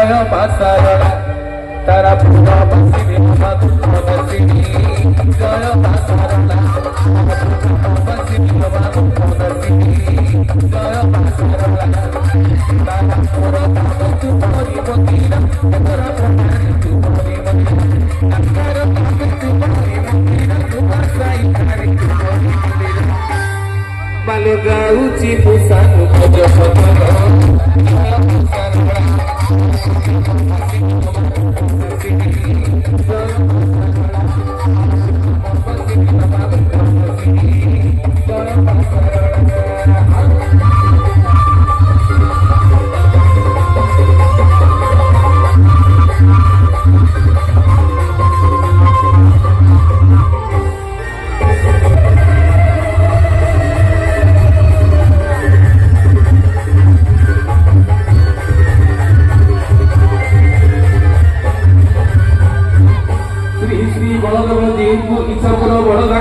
जय पासारा तारा पूरा बसिनी मधु बसिनी जय पासारा बसिनी मधु बसिनी जय पासारा तारा पूरा तू मोरी बतिना तोरा पठारी तू मोरी बतिना तारा तू मोरी बतिना तू आसाई तारी तू मोरी बतिना मालो गाउची पुसानु खोज पतरा जय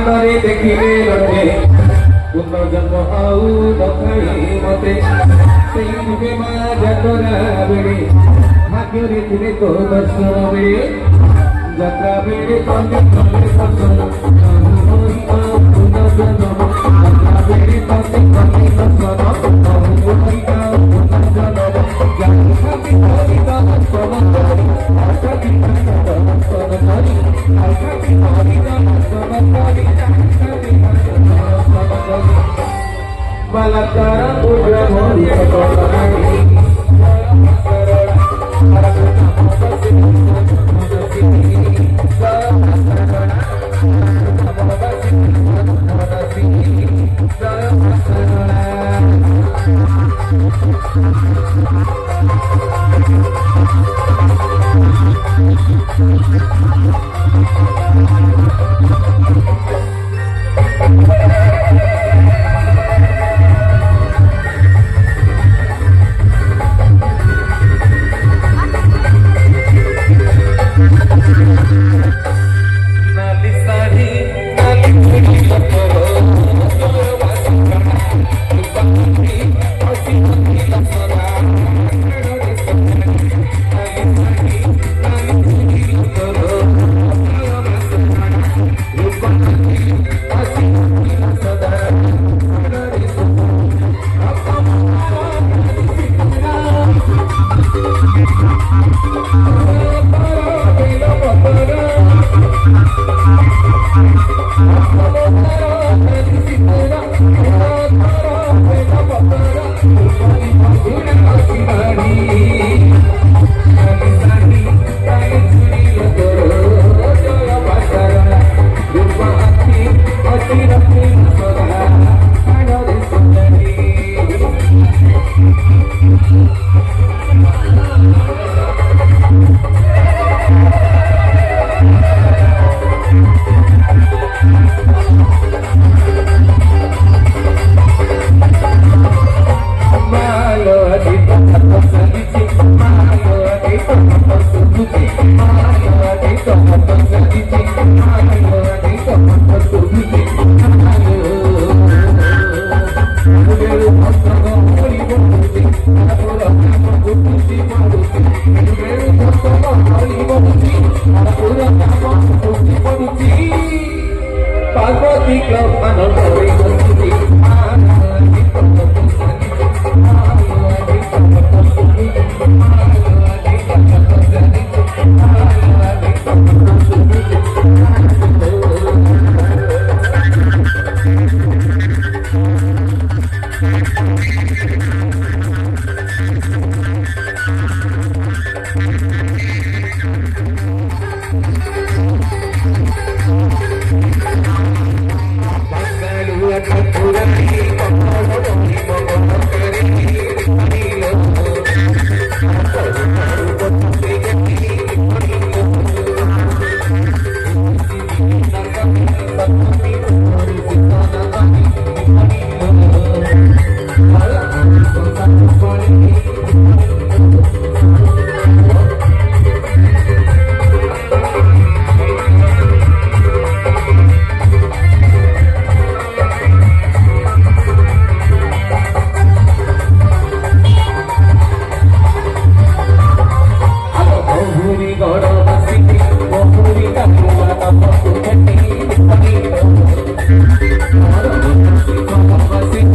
पासारा देखिले रटे पुनर्जन्म आउ नखाई मते सेई मा जतरा बेले भाग्य रे तो दर्शन बेले जत्रा बेले कंदे कंदे दर्शन पुनर्जन्म जत्रा बेले कंदे कंदे दर्शन Balakara udah mau dikotori Parvati Club Anand